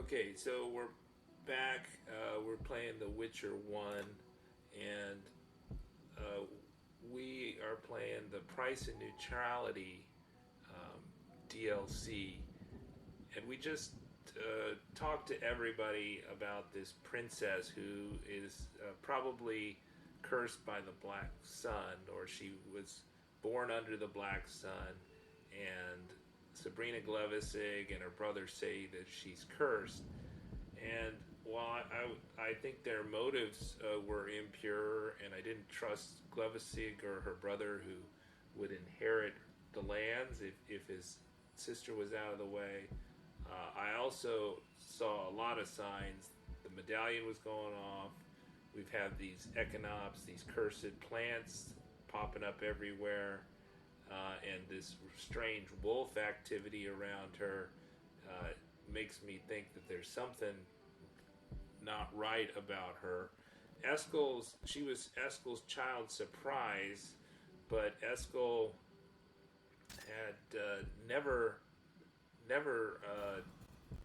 Okay, so we're back. We're playing The Witcher 1, and uh, we are playing the Price of Neutrality DLC. And we just talked to everybody about this princess who is probably cursed by the Black Sun, or she was born under the Black Sun, and Sabrina Glevissig and her brother say that she's cursed. And while I think their motives were impure, and I didn't trust Glevissig or her brother, who would inherit the lands if his sister was out of the way, I also saw a lot of signs. The medallion was going off. We've had these Echinops, these cursed plants popping up everywhere, and this strange wolf activity around her makes me think that there's something not right about her. She was Eskel's child surprise, but Eskel had never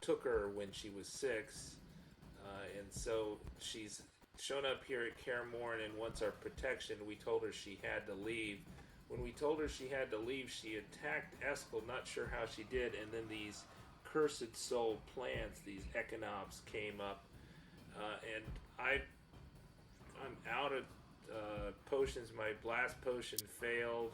took her when she was 6, and so she's shown up here at Kaer Morhen and wants our protection. We told her she had to leave. When we told her she had to leave, she attacked Eskel, not sure how she did, and then these cursed soul plants, these Echinops, came up, and I'm out of potions. My blast potion failed,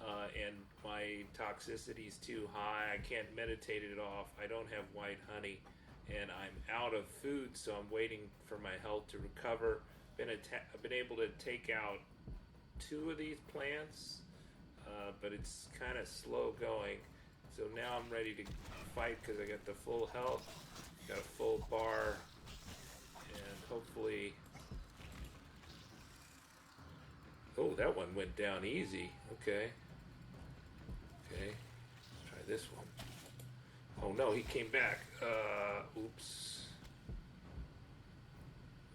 and my toxicity is too high. I can't meditate it off. I don't have white honey, and I'm out of food, so I'm waiting for my health to recover. I've been able to take out 2 of these plants, but it's kind of slow going. So now I'm ready to fight because I got the full health, got a full bar, and hopefully... Oh, that one went down easy. Okay. Okay. Let's try this one. Oh no, he came back. Oops.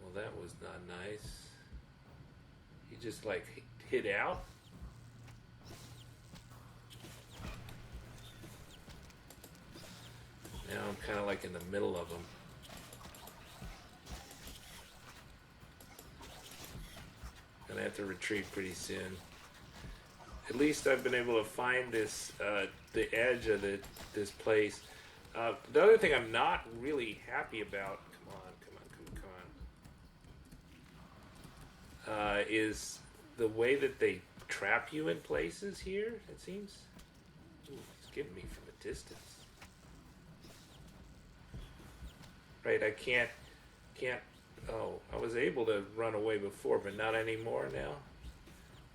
Well, that was not nice. He just like hid out. Now I'm kind of like in the middle of them. Gonna have to retreat pretty soon. At least I've been able to find this, the edge of this place. The other thing I'm not really happy about, come on, is the way that they trap you in places here, it seems. Ooh, it's getting me from a distance. Right, I can't, oh, I was able to run away before, but not anymore now.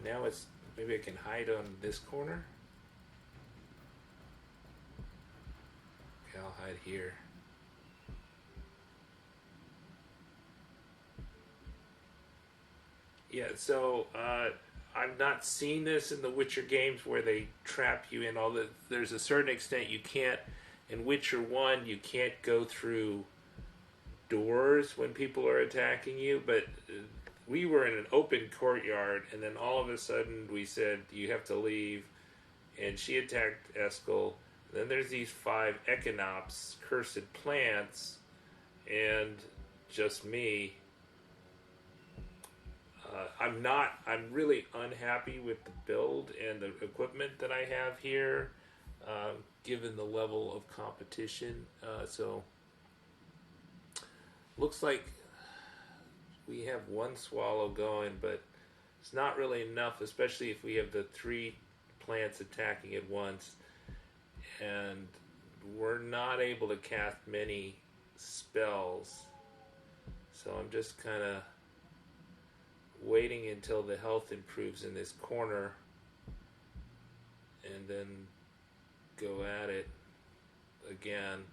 Now it's, maybe I can hide on this corner. Okay, I'll hide here. Yeah, so I've not seen this in the Witcher games where they trap you in all the... There's a certain extent you can't... In Witcher 1, you can't go through doors when people are attacking you, but we were in an open courtyard, and then all of a sudden we said, you have to leave, and she attacked Eskel. Then there's these 5 Echinops, cursed plants, and just me. I'm really unhappy with the build and the equipment that I have here, given the level of competition. So looks like we have 1 swallow going, but it's not really enough, especially if we have the 3 plants attacking at once, and we're not able to cast many spells. So I'm just kind of waiting until the health improves in this corner and then go at it again.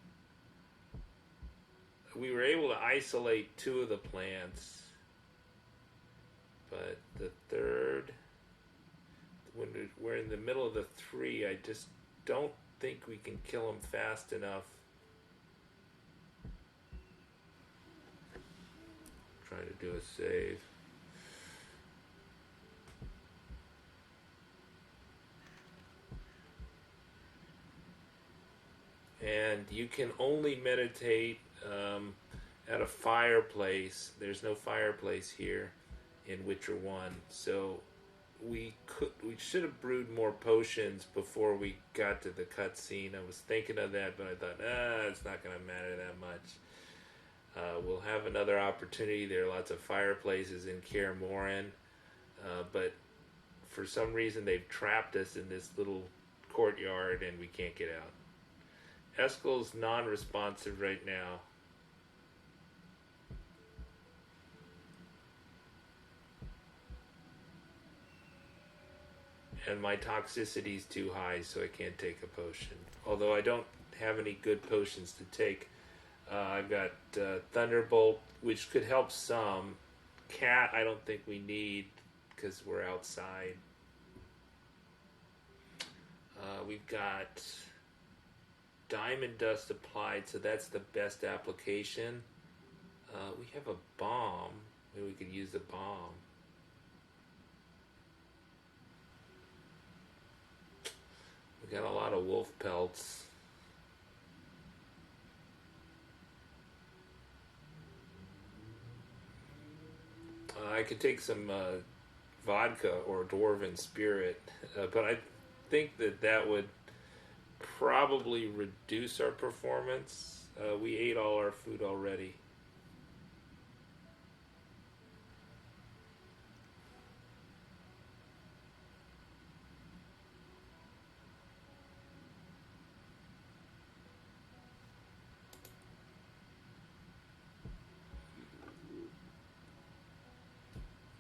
We were able to isolate 2 of the plants, but the third, when we're in the middle of the 3, I just don't think we can kill them fast enough. Trying to do a save. And you can only meditate at a fireplace. There's no fireplace here in Witcher 1, so we should have brewed more potions before we got to the cutscene. I was thinking of that, but I thought, it's not going to matter that much. We'll have another opportunity. There are lots of fireplaces in Kaer Morhen, but for some reason they've trapped us in this little courtyard and we can't get out. Eskel's non-responsive right now. And my toxicity's too high, so I can't take a potion. Although I don't have any good potions to take. I've got Thunderbolt, which could help some. Cat, I don't think we need, because we're outside. We've got Diamond Dust applied, so that's the best application. We have a bomb. Maybe we could use the bomb. We got a lot of wolf pelts. I could take some vodka or dwarven spirit, but I think that would probably reduce our performance. We ate all our food already.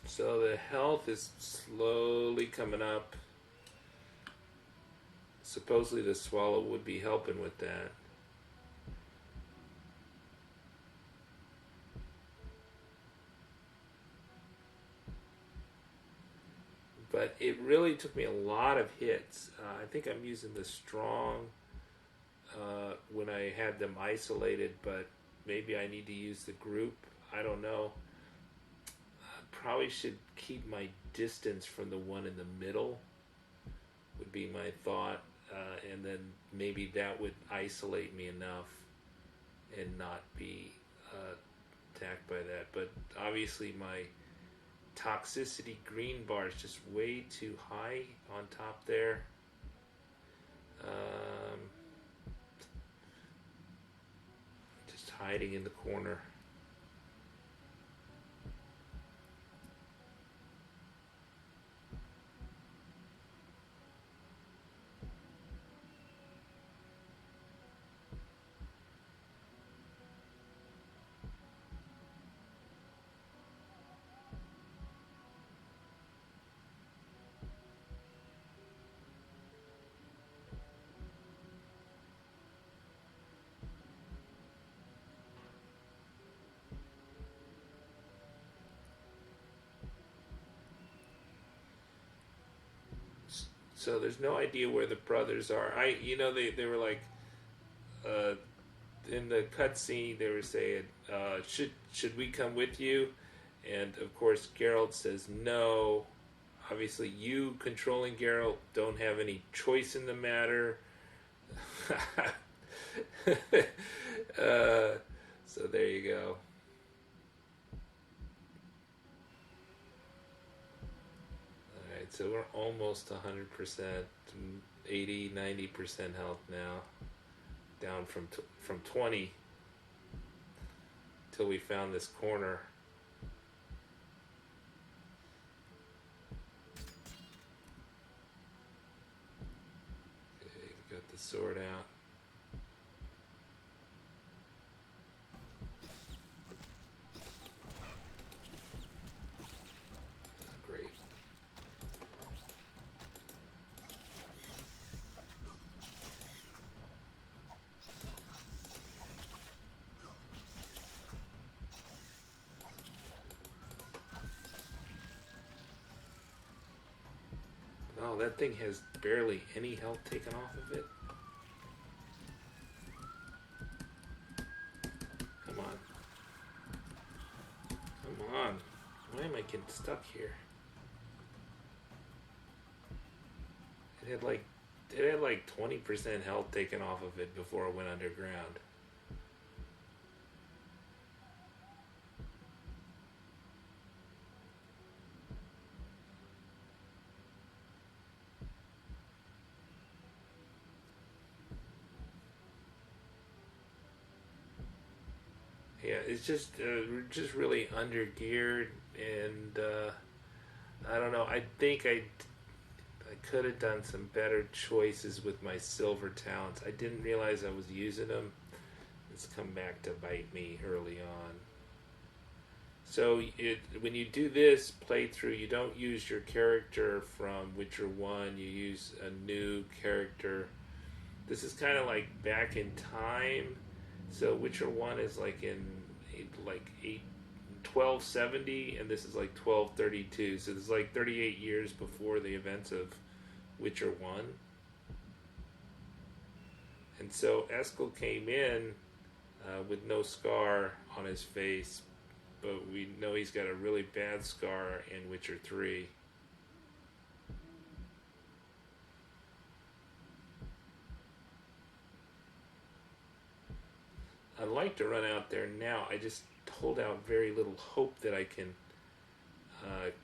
So the health is slowly coming up. Supposedly the swallow would be helping with that. But it really took me a lot of hits. I think I'm using the strong when I had them isolated, but maybe I need to use the group. I don't know. Probably should keep my distance from the one in the middle, would be my thought, and then maybe that would isolate me enough and not be attacked by that. But obviously my toxicity green bar is just way too high on top there. Just hiding in the corner. So there's no idea where the brothers are. They were like, in the cutscene they were saying, should we come with you? And of course Geralt says no. Obviously you controlling Geralt don't have any choice in the matter. So there you go. So we're almost 100%, 80, 90% health now, down from 20 till we found this corner. Okay, we got the sword out. Oh, that thing has barely any health taken off of it. Come on. Come on. Why am I getting stuck here? It had like 20% health taken off of it before it went underground. Yeah, it's just we're just really under geared, and I don't know. I think I could have done some better choices with my silver talents. I didn't realize I was using them. It's come back to bite me early on. So when you do this playthrough, you don't use your character from Witcher 1. You use a new character. This is kind of like back in time. So Witcher 1 is like in 1270, and this is like 1232. So this is like 38 years before the events of Witcher 1. And so Eskel came in with no scar on his face, but we know he's got a really bad scar in Witcher 3. I'd like to run out there now. I just hold out very little hope that I can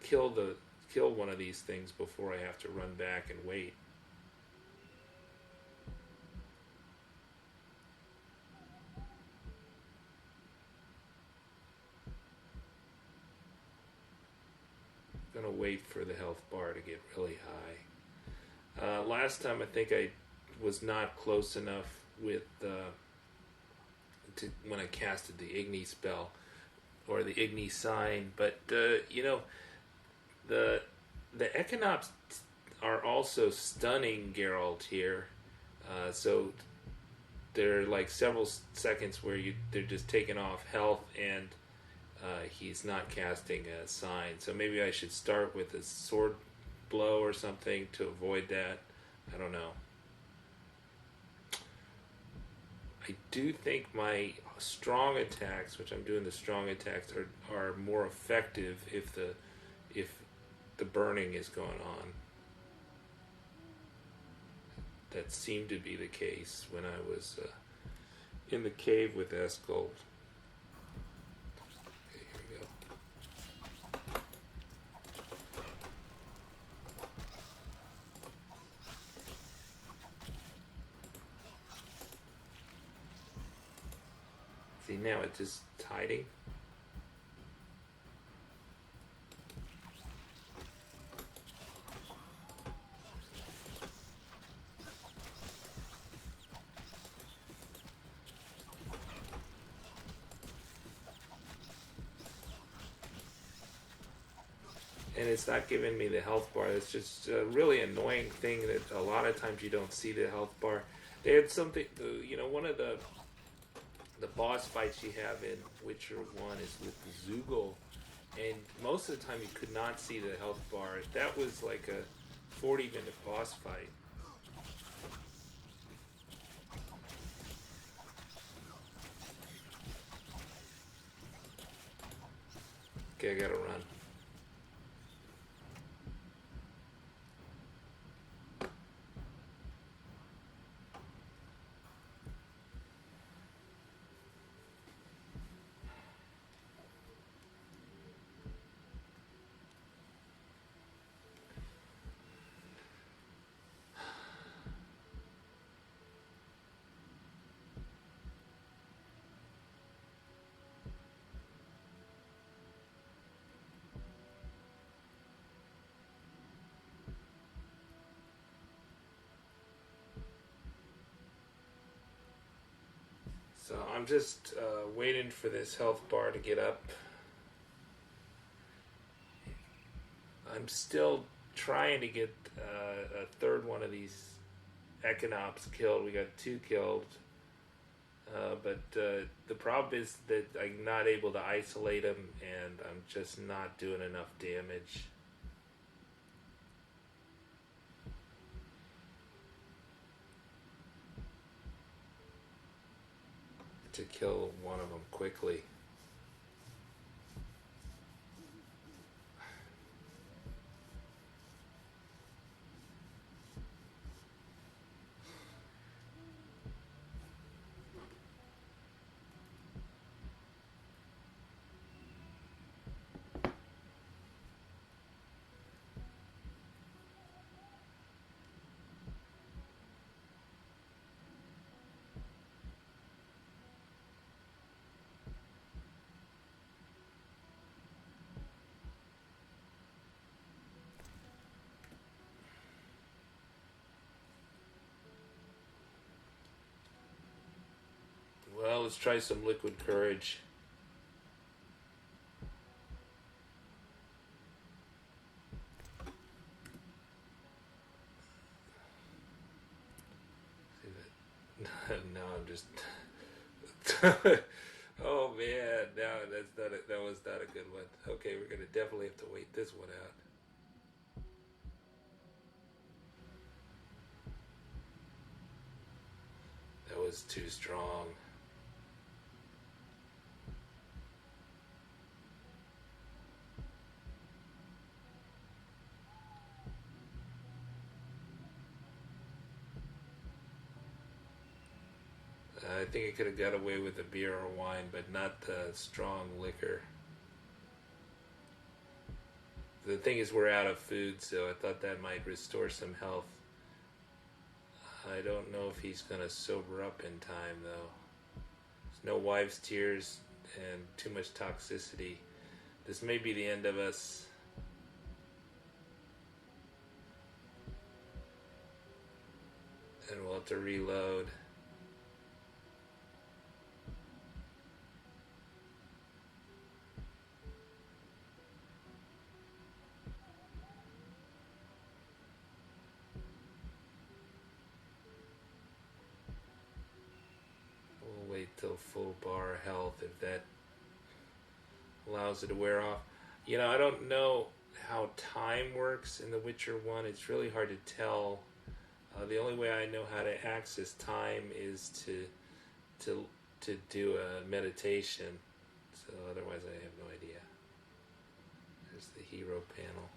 kill one of these things before I have to run back and wait. I'm gonna wait for the health bar to get really high. Last time I think I was not close enough with when I casted the Igni spell or the Igni sign, but you know, the Echinops are also stunning Geralt here, so there are like several seconds where they're just taking off health and he's not casting a sign. So maybe I should start with a sword blow or something to avoid that. I don't know. I do think my strong attacks, which I'm doing the strong attacks, are more effective if the burning is going on. That seemed to be the case when I was in the cave with Eskel. Okay, here we go. See, now it's just hiding. And it's not giving me the health bar. It's just a really annoying thing that a lot of times you don't see the health bar. They had something, you know, one of the boss fights you have in Witcher 1 is with Zugel, and most of the time you could not see the health bar. That was like a 40-minute boss fight. Okay, I gotta run. So I'm just waiting for this health bar to get up. I'm still trying to get a third one of these Echinops killed. We got 2 killed. But the problem is that I'm not able to isolate them, and I'm just not doing enough damage. To kill one of them quickly. let's try some liquid courage. No, I'm just. Oh man, no, that was not a good one. Okay, we're gonna definitely have to wait this one out. That was too strong. I think I could have got away with a beer or wine, but not the strong liquor. The thing is, we're out of food, so I thought that might restore some health. I don't know if he's going to sober up in time, though. There's no wives' tears and too much toxicity. This may be the end of us. And we'll have to reload. Till full bar health, if that allows it to wear off. You know, I don't know how time works in The Witcher 1. It's really hard to tell. The only way I know how to access time is to do a meditation. So otherwise I have no idea. There's the hero panel.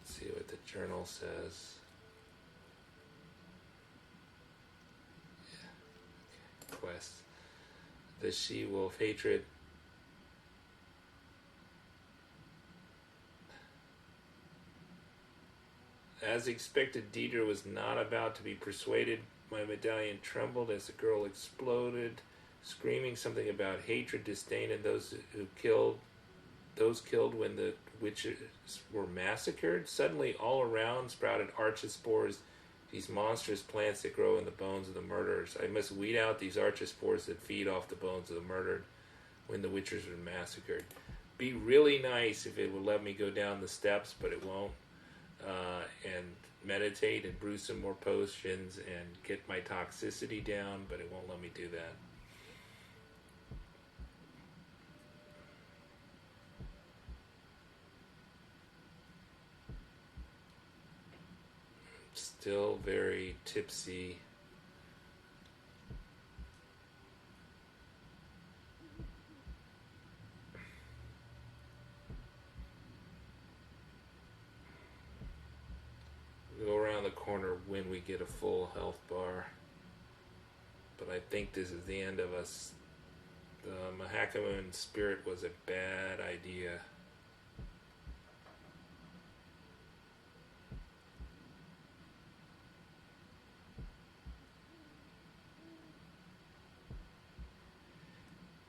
Let's see what the journal says. Quest. The she-wolf hatred. As expected, Diedre was not about to be persuaded. My medallion trembled as the girl exploded, screaming something about hatred, disdain, and those killed when the witches were massacred. Suddenly, all around sprouted archespores, these monstrous plants that grow in the bones of the murderers. I must weed out these archespores that feed off the bones of the murdered when the witches were massacred. Be really nice if it will let me go down the steps, but it won't. And meditate and brew some more potions and get my toxicity down, but it won't let me do that. Still very tipsy. We'll go around the corner when we get a full health bar. But I think this is the end of us. The Mahakamun spirit was a bad idea.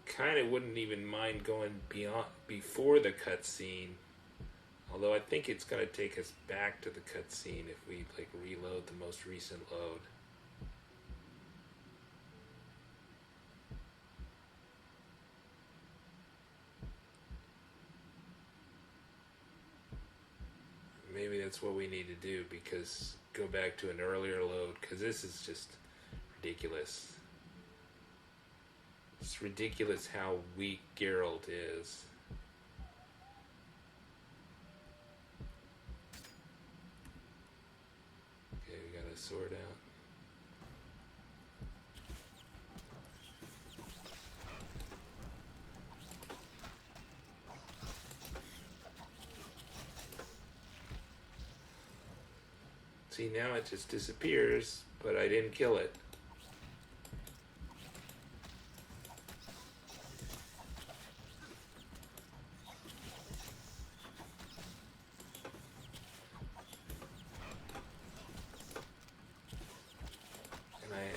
Kind of wouldn't even mind going before the cutscene, although I think it's going to take us back to the cutscene if we reload the most recent load. Maybe that's what we need to do, because go back to an earlier load, because this is just ridiculous. It's ridiculous how weak Geralt is. Okay, we got a sword out. See, now it just disappears, but I didn't kill it.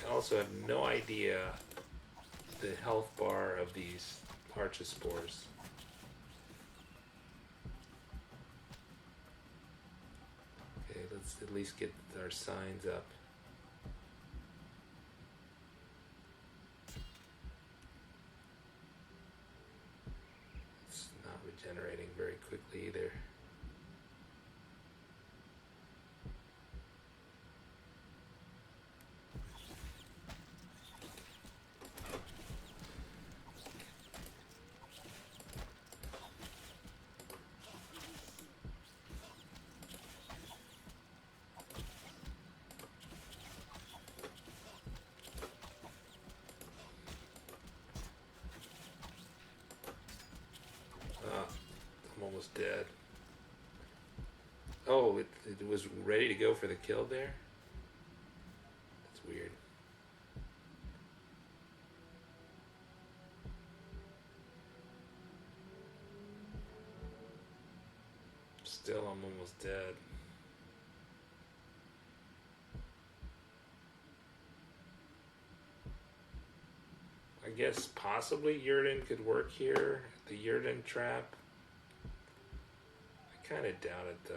Also have no idea the health bar of these archespores. Okay, let's at least get our signs up. almost dead. Oh, it was ready to go for the kill there? That's weird. Still, I'm almost dead. I guess possibly Yrden could work here. The Yrden trap. I kind of doubt it though.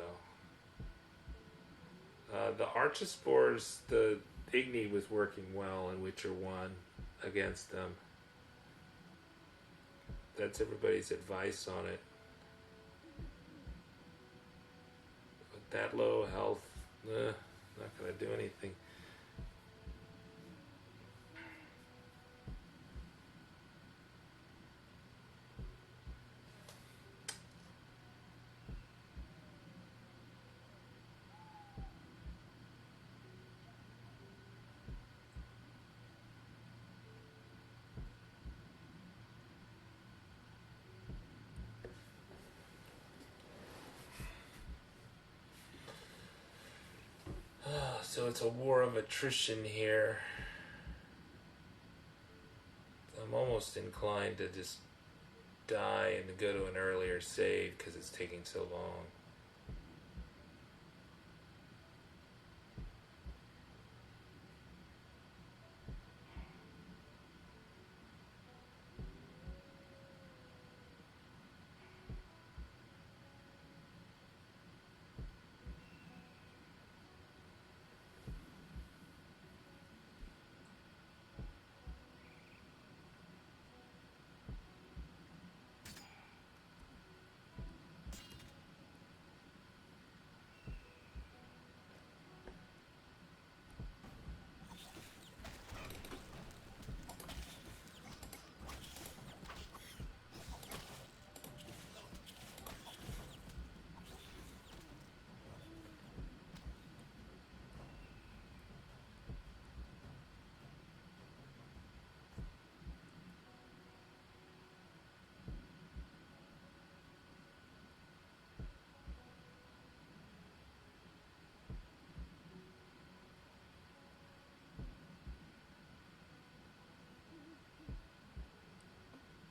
The Archispores, the Igni was working well in Witcher 1 against them. That's everybody's advice on it. With that low health, not going to do anything. So it's a war of attrition here. I'm almost inclined to just die and go to an earlier save because it's taking so long.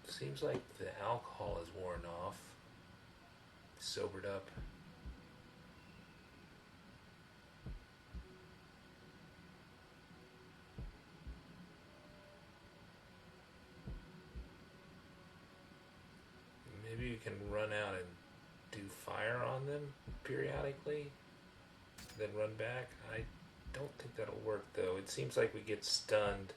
Seems like the alcohol is worn off. Sobered up. Maybe you can run out and do fire on them periodically, then run back. I don't think that'll work though. It seems like we get stunned.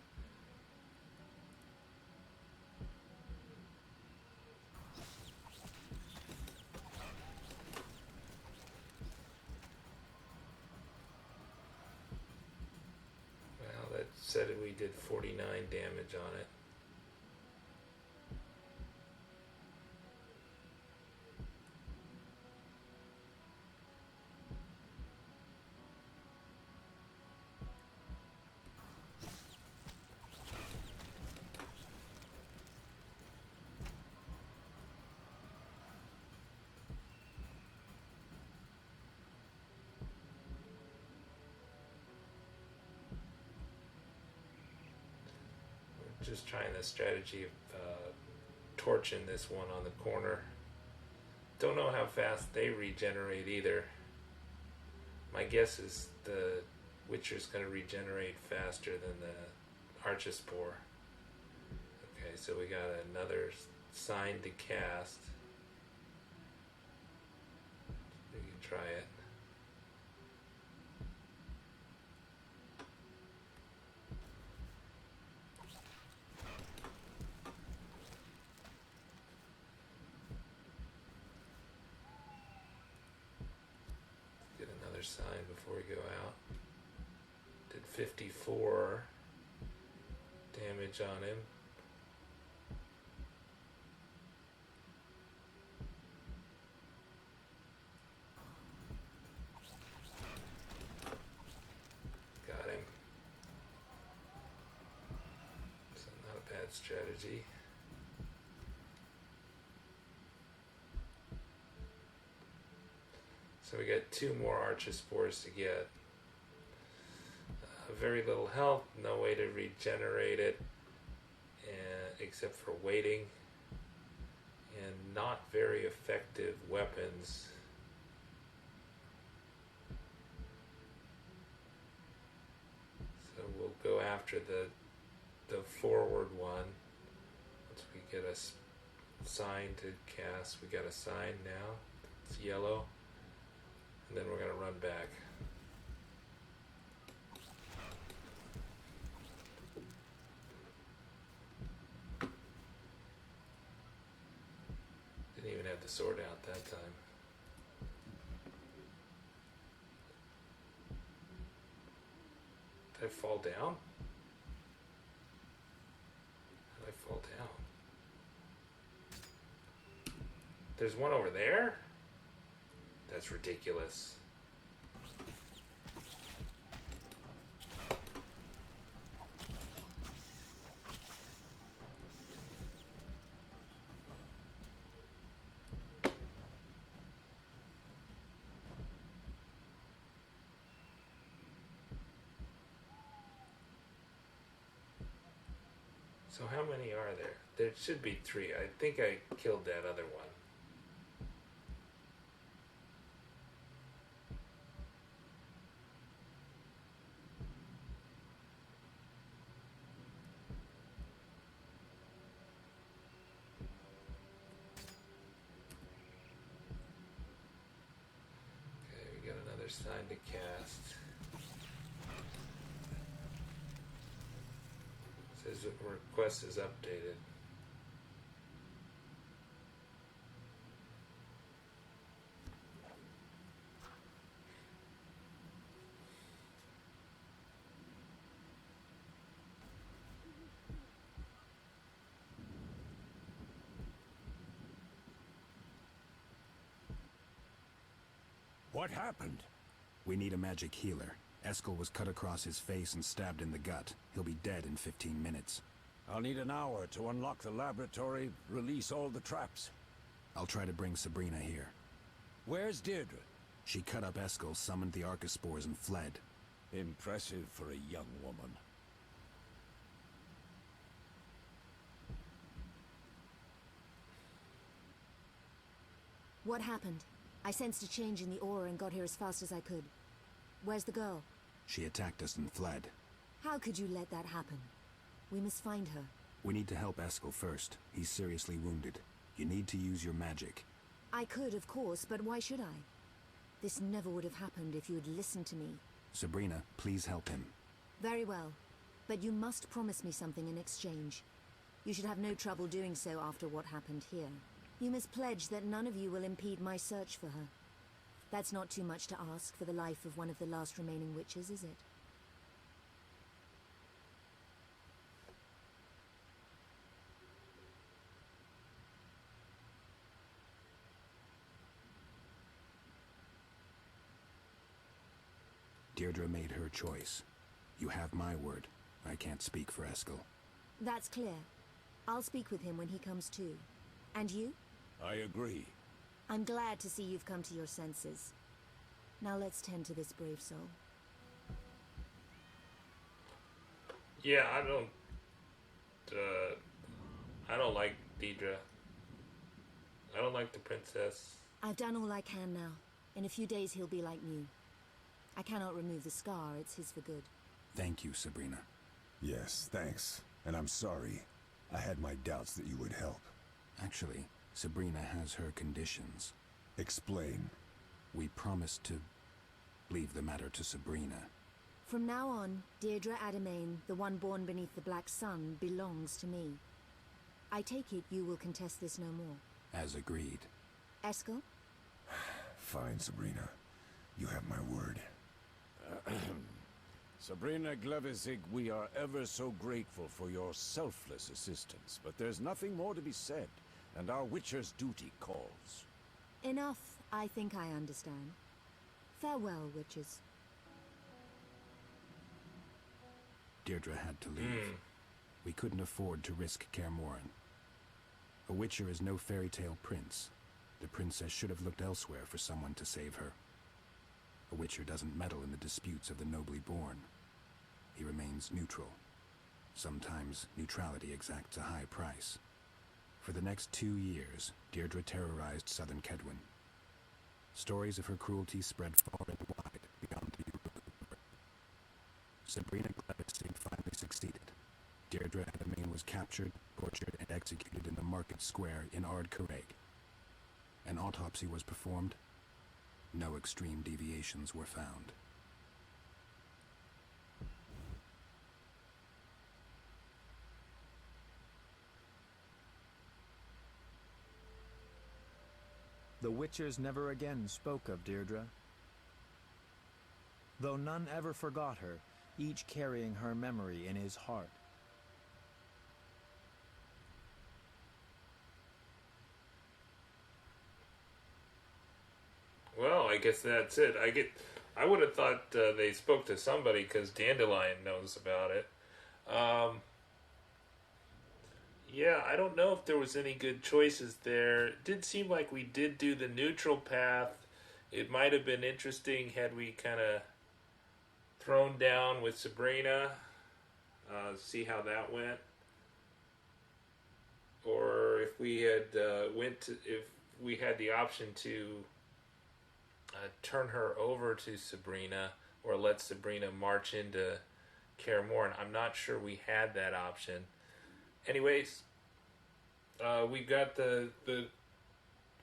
Said we did 49 damage on it. Just trying the strategy of torching this one on the corner. Don't know how fast they regenerate either. My guess is the Witcher's going to regenerate faster than the Archispore. Okay, so we got another sign to cast. We can try it. Sign before we go out. Did 54 damage on him. Got him. So not a bad strategy. So we got 2 more Archispores to get. Very little health, no way to regenerate it, except for waiting, and not very effective weapons. So we'll go after the forward one. Once we get a sign to cast, we got a sign now. It's yellow, and then we're going to run back. Didn't even have the sword out that time. Did I fall down? How did I fall down? There's one over there? That's ridiculous. So how many are there? There should be 3. I think I killed that other one. Okay, we got another sign to cast. Says the request is updated. What happened? We need a magic healer. Eskel was cut across his face and stabbed in the gut. He'll be dead in 15 minutes. I'll need an hour to unlock the laboratory, release all the traps. I'll try to bring Sabrina here. Where's Diedre? She cut up Eskel, summoned the Archispores, and fled. Impressive for a young woman. What happened? I sensed a change in the aura and got here as fast as I could. Where's the girl? She attacked us and fled. How could you let that happen? We must find her. We need to help Eskel first. He's seriously wounded. You need to use your magic. I could, of course, but why should I? This never would have happened if you had listened to me. Sabrina, please help him. Very well. But you must promise me something in exchange. You should have no trouble doing so after what happened here. You must pledge that none of you will impede my search for her. That's not too much to ask for the life of one of the last remaining witches, is it? Diedre made her choice. You have my word. I can't speak for Eskel. That's clear. I'll speak with him when he comes to. And you? I agree. I'm glad to see you've come to your senses. Now let's tend to this brave soul. Yeah, I don't like Diedre. I don't like the princess. I've done all I can now. In a few days he'll be like new. I cannot remove the scar, it's his for good. Thank you, Sabrina. Yes, thanks. And I'm sorry. I had my doubts that you would help. Actually, Sabrina has her conditions. Explain. We promised to leave the matter to Sabrina. From now on, Deirdre Ademyn, the one born beneath the Black Sun, belongs to me. I take it you will contest this no more. As agreed. Eskel? Fine, Sabrina. You have my word. Sabrina Glevissig, we are ever so grateful for your selfless assistance, but there's nothing more to be said, and our Witcher's duty calls. Enough, I think I understand. Farewell, witches. Deirdre had to leave. We couldn't afford to risk Kaer Morhen. A Witcher is no fairy tale prince. The princess should have looked elsewhere for someone to save her. A Witcher doesn't meddle in the disputes of the nobly born. He remains neutral. Sometimes neutrality exacts a high price. For the next 2 years, Diedre terrorized southern Caedwen. Stories of her cruelty spread far and wide beyond the river. Sabrina Glevissig finally succeeded. Deirdre Ademyn was captured, tortured, and executed in the market square in Ard Carreg. An autopsy was performed. No extreme deviations were found. The Witchers never again spoke of Deirdre. Though none ever forgot her, each carrying her memory in his heart. Well, I guess that's it. I would have thought they spoke to somebody because Dandelion knows about it. Yeah, I don't know if there was any good choices there. It did seem like we did do the neutral path. It might have been interesting had we kind of thrown down with Sabrina, see how that went. Or if we had if we had the option to turn her over to Sabrina or let Sabrina march into Kaer Morhen. I'm not sure we had that option. Anyways, we got the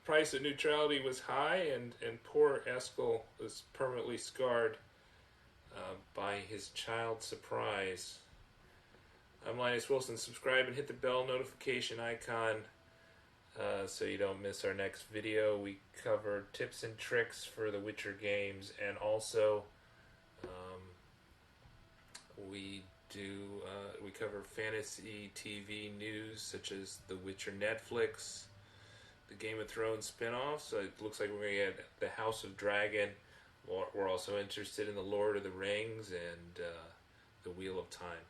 price of neutrality was high, and poor Eskel was permanently scarred by his child surprise. I'm Linus Wilson. Subscribe and hit the bell notification icon so you don't miss our next video. We cover tips and tricks for the Witcher games, and also we cover fantasy TV news such as The Witcher Netflix, the Game of Thrones spinoff. So it looks like we're going to get the House of Dragon. We're also interested in the Lord of the Rings and the Wheel of Time.